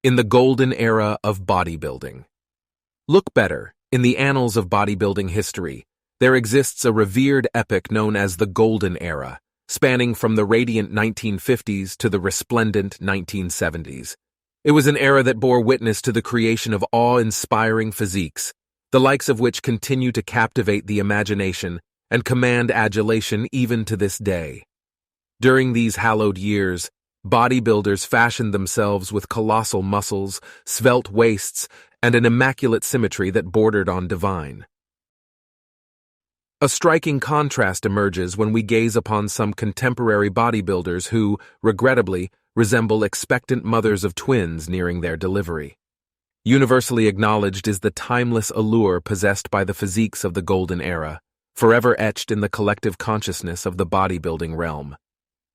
In the golden era of bodybuilding. Look better, in the annals of bodybuilding history, there exists a revered epoch known as the Golden Era, spanning from the radiant 1950s to the resplendent 1970s. It was an era that bore witness to the creation of awe-inspiring physiques, the likes of which continue to captivate the imagination and command adulation even to this day. During these hallowed years, bodybuilders fashioned themselves with colossal muscles, svelte waists, and an immaculate symmetry that bordered on divine. A striking contrast emerges when we gaze upon some contemporary bodybuilders who, regrettably, resemble expectant mothers of twins nearing their delivery. Universally acknowledged is the timeless allure possessed by the physiques of the Golden Era, forever etched in the collective consciousness of the bodybuilding realm.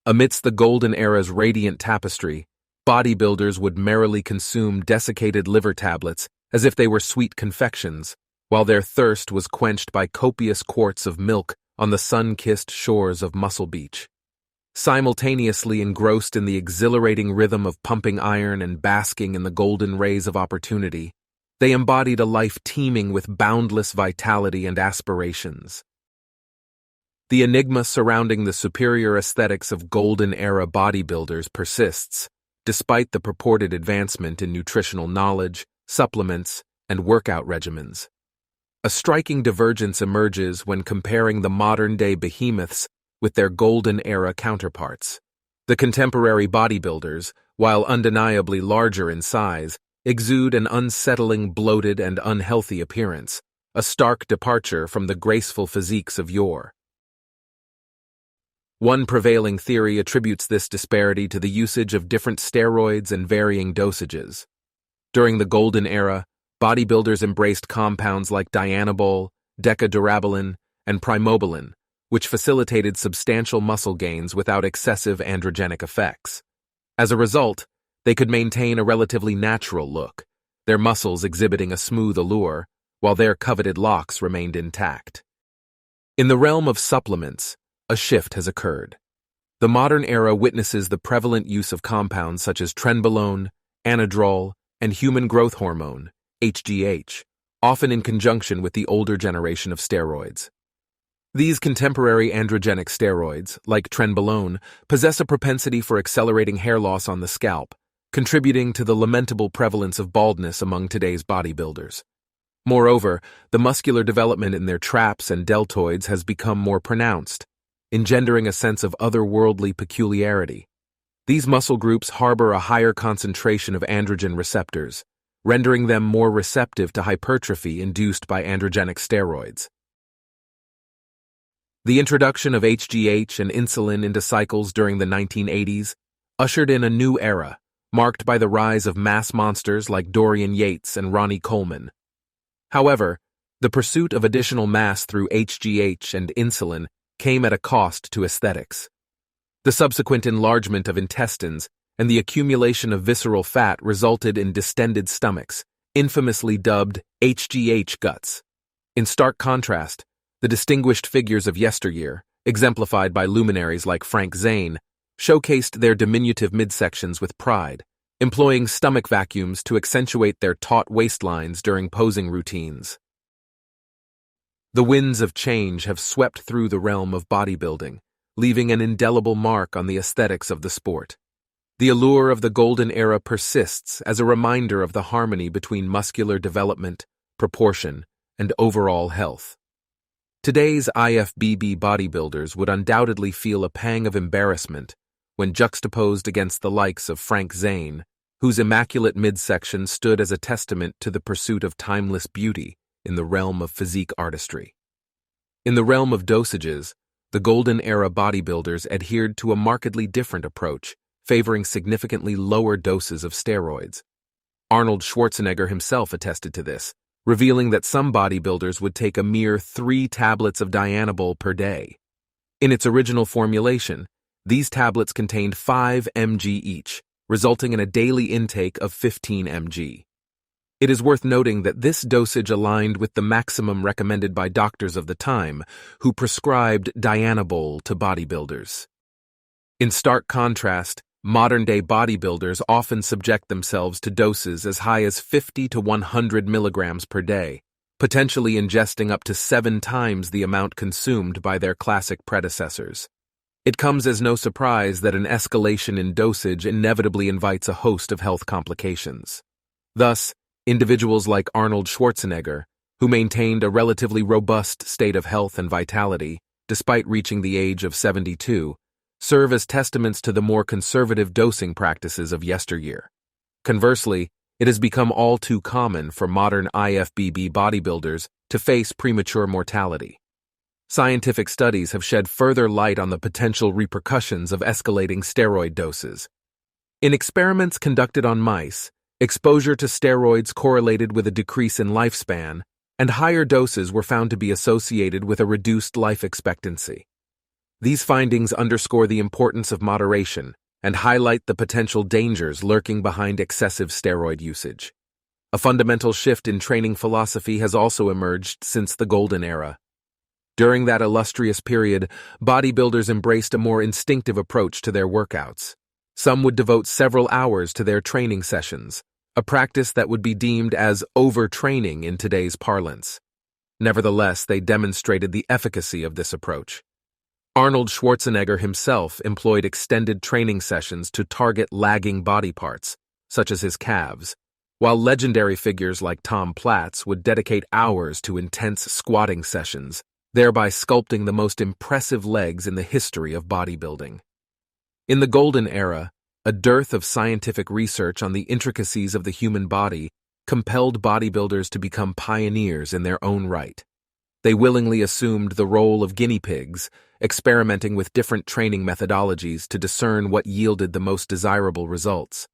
Amidst the Golden Era's radiant tapestry, bodybuilders would merrily consume desiccated liver tablets as if they were sweet confections, while their thirst was quenched by copious quarts of milk on the sun-kissed shores of Muscle Beach. Simultaneously engrossed in the exhilarating rhythm of pumping iron and basking in the golden rays of opportunity, they embodied a life teeming with boundless vitality and aspirations. The enigma surrounding the superior aesthetics of Golden Era bodybuilders persists, despite the purported advancement in nutritional knowledge, supplements, and workout regimens. A striking divergence emerges when comparing the modern-day behemoths with their Golden Era counterparts. The contemporary bodybuilders, while undeniably larger in size, exude an unsettling, bloated, and unhealthy appearance, a stark departure from the graceful physiques of yore. One prevailing theory attributes this disparity to the usage of different steroids and varying dosages. During the Golden Era, bodybuilders embraced compounds like dianabol, decadurabolin, and primobolin, which facilitated substantial muscle gains without excessive androgenic effects. As a result, they could maintain a relatively natural look, their muscles exhibiting a smooth allure, while their coveted locks remained intact. In the realm of supplements, a shift has occurred. The modern era witnesses the prevalent use of compounds such as trenbolone, anadrol, and human growth hormone, HGH, often in conjunction with the older generation of steroids. These contemporary androgenic steroids, like trenbolone, possess a propensity for accelerating hair loss on the scalp, contributing to the lamentable prevalence of baldness among today's bodybuilders. Moreover, the muscular development in their traps and deltoids has become more pronounced, engendering a sense of otherworldly peculiarity. These muscle groups harbor a higher concentration of androgen receptors, rendering them more receptive to hypertrophy induced by androgenic steroids. The introduction of HGH and insulin into cycles during the 1980s ushered in a new era, marked by the rise of mass monsters like Dorian Yates and Ronnie Coleman. However, the pursuit of additional mass through HGH and insulin came at a cost to aesthetics. The subsequent enlargement of intestines and the accumulation of visceral fat resulted in distended stomachs, infamously dubbed HGH guts. In stark contrast, the distinguished figures of yesteryear, exemplified by luminaries like Frank Zane, showcased their diminutive midsections with pride, employing stomach vacuums to accentuate their taut waistlines during posing routines. The winds of change have swept through the realm of bodybuilding, leaving an indelible mark on the aesthetics of the sport. The allure of the Golden Era persists as a reminder of the harmony between muscular development, proportion, and overall health. Today's IFBB bodybuilders would undoubtedly feel a pang of embarrassment when juxtaposed against the likes of Frank Zane, whose immaculate midsection stood as a testament to the pursuit of timeless beauty in the realm of physique artistry. In the realm of dosages, the Golden Era bodybuilders adhered to a markedly different approach, favoring significantly lower doses of steroids. Arnold Schwarzenegger himself attested to this, revealing that some bodybuilders would take a mere 3 tablets of dianabol per day. In its original formulation, these tablets contained 5 mg each, resulting in a daily intake of 15 mg. It is worth noting that this dosage aligned with the maximum recommended by doctors of the time, who prescribed dianabol to bodybuilders. In stark contrast, modern-day bodybuilders often subject themselves to doses as high as 50 to 100 milligrams per day, potentially ingesting up to 7 times the amount consumed by their classic predecessors. It comes as no surprise that an escalation in dosage inevitably invites a host of health complications. Thus, individuals like Arnold Schwarzenegger, who maintained a relatively robust state of health and vitality, despite reaching the age of 72, serve as testaments to the more conservative dosing practices of yesteryear. Conversely, it has become all too common for modern IFBB bodybuilders to face premature mortality. Scientific studies have shed further light on the potential repercussions of escalating steroid doses. In experiments conducted on mice, exposure to steroids correlated with a decrease in lifespan, and higher doses were found to be associated with a reduced life expectancy. These findings underscore the importance of moderation and highlight the potential dangers lurking behind excessive steroid usage. A fundamental shift in training philosophy has also emerged since the Golden Era. During that illustrious period, bodybuilders embraced a more instinctive approach to their workouts. Some would devote several hours to their training sessions, a practice that would be deemed as overtraining in today's parlance. Nevertheless, they demonstrated the efficacy of this approach. Arnold Schwarzenegger himself employed extended training sessions to target lagging body parts, such as his calves, while legendary figures like Tom Platz would dedicate hours to intense squatting sessions, thereby sculpting the most impressive legs in the history of bodybuilding. In the Golden Era, a dearth of scientific research on the intricacies of the human body compelled bodybuilders to become pioneers in their own right. They willingly assumed the role of guinea pigs, experimenting with different training methodologies to discern what yielded the most desirable results.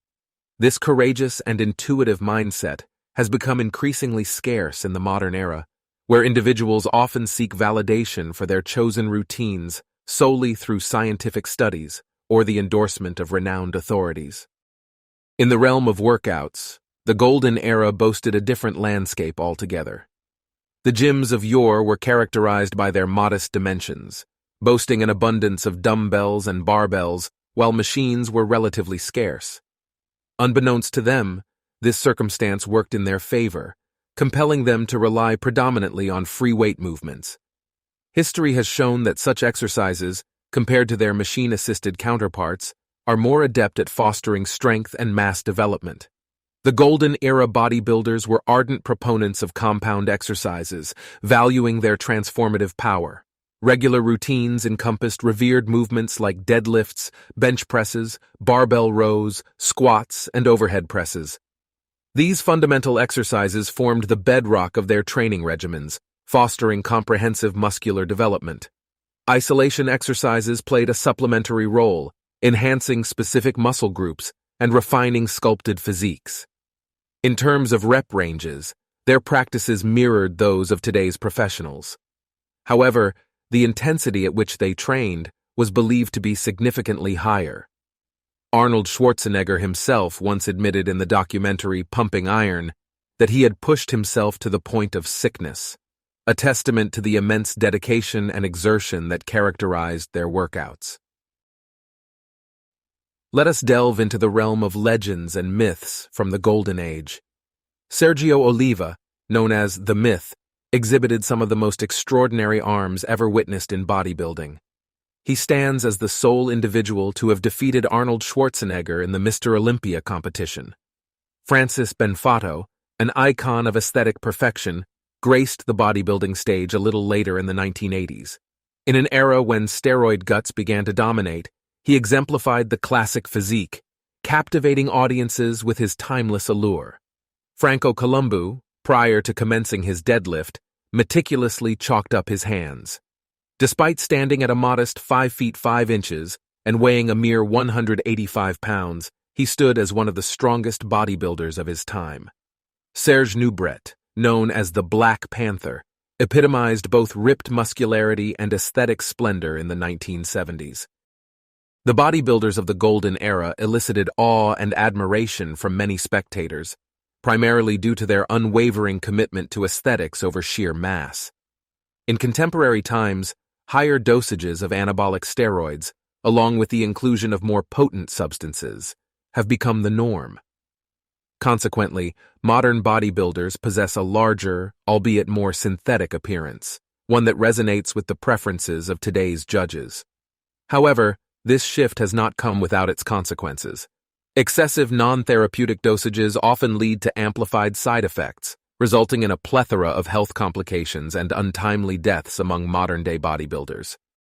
This courageous and intuitive mindset has become increasingly scarce in the modern era, where individuals often seek validation for their chosen routines solely through scientific studies or the endorsement of renowned authorities. In the realm of workouts, the Golden Era boasted a different landscape altogether. The gyms of yore were characterized by their modest dimensions, boasting an abundance of dumbbells and barbells, while machines were relatively scarce. Unbeknownst to them, this circumstance worked in their favor, compelling them to rely predominantly on free weight movements. History has shown that such exercises, compared to their machine-assisted counterparts, are more adept at fostering strength and mass development. The Golden Era bodybuilders were ardent proponents of compound exercises, valuing their transformative power. Regular routines encompassed revered movements like deadlifts, bench presses, barbell rows, squats, and overhead presses. These fundamental exercises formed the bedrock of their training regimens, fostering comprehensive muscular development. Isolation exercises played a supplementary role, enhancing specific muscle groups and refining sculpted physiques. In terms of rep ranges, their practices mirrored those of today's professionals. However, the intensity at which they trained was believed to be significantly higher. Arnold Schwarzenegger himself once admitted in the documentary Pumping Iron that he had pushed himself to the point of sickness, a testament to the immense dedication and exertion that characterized their workouts. Let us delve into the realm of legends and myths from the Golden Age. Sergio Oliva, known as the Myth, exhibited some of the most extraordinary arms ever witnessed in bodybuilding. He stands as the sole individual to have defeated Arnold Schwarzenegger in the Mr. Olympia competition. Francis Benfato, an icon of aesthetic perfection, graced the bodybuilding stage a little later in the 1980s. In an era when steroid guts began to dominate, he exemplified the classic physique, captivating audiences with his timeless allure. Franco Columbu, prior to commencing his deadlift, meticulously chalked up his hands. Despite standing at a modest 5 feet 5 inches and weighing a mere 185 pounds, he stood as one of the strongest bodybuilders of his time. Serge Nubret, known as the Black Panther, epitomized both ripped muscularity and aesthetic splendor in the 1970s. The bodybuilders of the Golden Era elicited awe and admiration from many spectators, primarily due to their unwavering commitment to aesthetics over sheer mass. In contemporary times, higher dosages of anabolic steroids, along with the inclusion of more potent substances, have become the norm. Consequently, modern bodybuilders possess a larger, albeit more synthetic appearance, one that resonates with the preferences of today's judges. However, this shift has not come without its consequences. Excessive non-therapeutic dosages often lead to amplified side effects, resulting in a plethora of health complications and untimely deaths among modern-day bodybuilders.